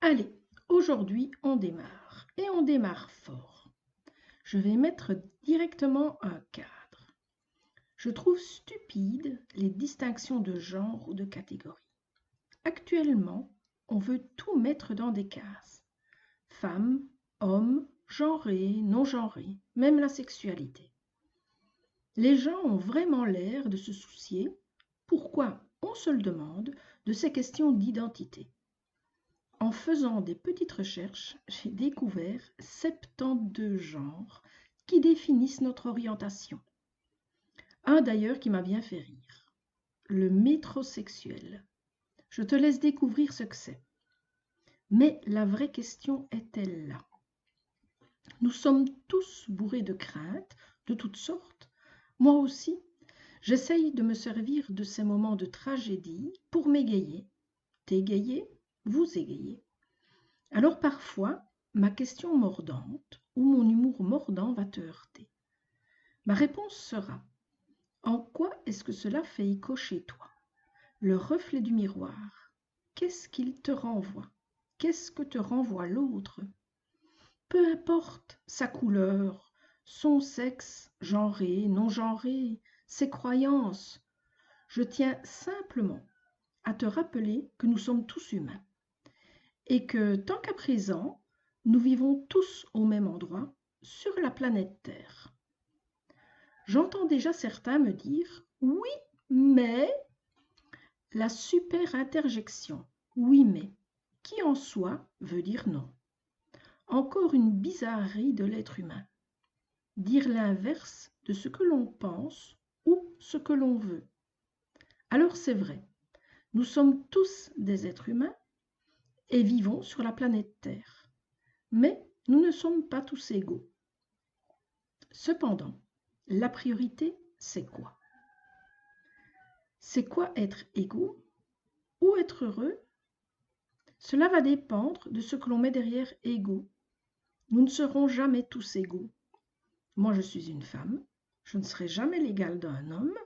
Allez, aujourd'hui on démarre et on démarre fort. Je vais mettre directement un cadre. Je trouve stupide les distinctions de genre ou de catégorie. Actuellement, on veut tout mettre dans des cases. Femme, homme, genré, non-genré, même la sexualité. Les gens ont vraiment l'air de se soucier, pourquoi on se le demande, de ces questions d'identité. En faisant des petites recherches, j'ai découvert 72 genres qui définissent notre orientation. Un d'ailleurs qui m'a bien fait rire, le métrosexuel. Je te laisse découvrir ce que c'est. Mais la vraie question est-elle là? Nous sommes tous bourrés de craintes, de toutes sortes. Moi aussi, j'essaye de me servir de ces moments de tragédie pour m'égayer. T'égayer, vous égayer. Alors parfois, ma question mordante ou mon humour mordant va te heurter. Ma réponse sera: en quoi est-ce que cela fait écho chez toi? Le reflet du miroir, qu'est-ce qu'il te renvoie? Qu'est-ce que te renvoie l'autre? Peu importe sa couleur, son sexe, genré, non-genré, ses croyances, je tiens simplement à te rappeler que nous sommes tous humains et que tant qu'à présent, nous vivons tous au même endroit, sur la planète Terre. J'entends déjà certains me dire « oui, mais » la super interjection « oui, mais » qui en soi veut dire non. Encore une bizarrerie de l'être humain. Dire l'inverse de ce que l'on pense ou ce que l'on veut. Alors c'est vrai, nous sommes tous des êtres humains et vivons sur la planète Terre. Mais nous ne sommes pas tous égaux. Cependant, la priorité, c'est quoi? C'est quoi être égaux ou être heureux? Cela va dépendre de ce que l'on met derrière égaux. Nous ne serons jamais tous égaux. Moi, je suis une femme, je ne serai jamais l'égale d'un homme,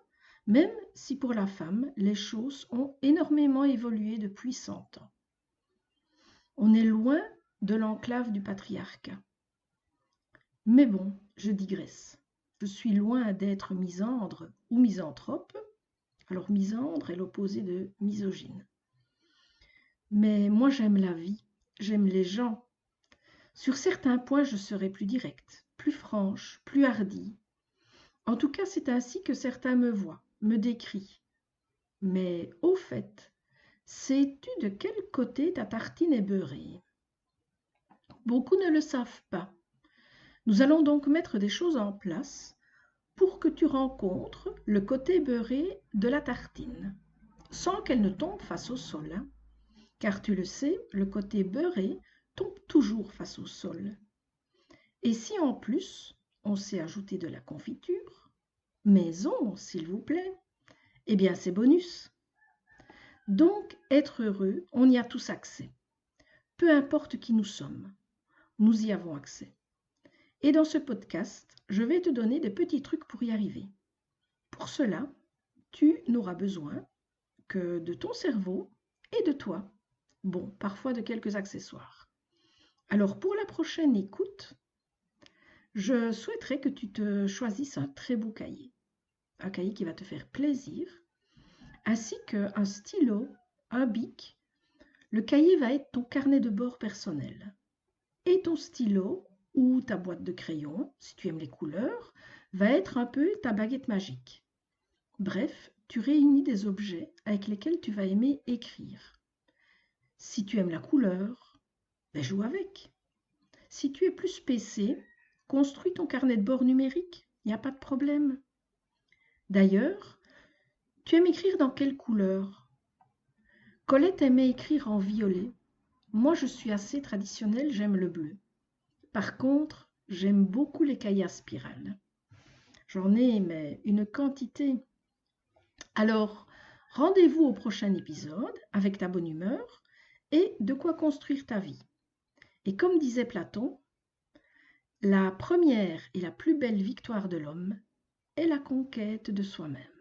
même si pour la femme, les choses ont énormément évolué depuis 100 ans. On est loin de l'enclave du patriarcat. Mais bon, je digresse. Je suis loin d'être misandre ou misanthrope. Alors misandre est l'opposé de misogyne. Mais moi j'aime la vie, j'aime les gens. Sur certains points je serai plus directe, plus franche, plus hardie. En tout cas c'est ainsi que certains me voient, me décrient. Mais au fait, sais-tu de quel côté ta tartine est beurrée? Beaucoup ne le savent pas. Nous allons donc mettre des choses en place pour que tu rencontres le côté beurré de la tartine, sans qu'elle ne tombe face au sol. Car tu le sais, le côté beurré tombe toujours face au sol. Et si en plus, on sait ajouter de la confiture, maison s'il vous plaît, eh bien c'est bonus. Donc, être heureux, on y a tous accès. Peu importe qui nous sommes, nous y avons accès. Et dans ce podcast, je vais te donner des petits trucs pour y arriver. Pour cela, tu n'auras besoin que de ton cerveau et de toi. Bon, parfois de quelques accessoires. Alors pour la prochaine écoute, je souhaiterais que tu te choisisses un très beau cahier. Un cahier qui va te faire plaisir, ainsi qu'un stylo, un bic. Le cahier va être ton carnet de bord personnel. Et ton stylo ou ta boîte de crayons, si tu aimes les couleurs, va être un peu ta baguette magique. Bref, tu réunis des objets avec lesquels tu vas aimer écrire. Si tu aimes la couleur, ben joue avec. Si tu es plus PC, construis ton carnet de bord numérique, il n'y a pas de problème. D'ailleurs, tu aimes écrire dans quelle couleur? Colette aimait écrire en violet. Moi, je suis assez traditionnelle, j'aime le bleu. Par contre, j'aime beaucoup les cahiers à spirale. J'en ai, mais une quantité. Alors, rendez-vous au prochain épisode avec ta bonne humeur et de quoi construire ta vie. Et comme disait Platon, la première et la plus belle victoire de l'homme est la conquête de soi-même.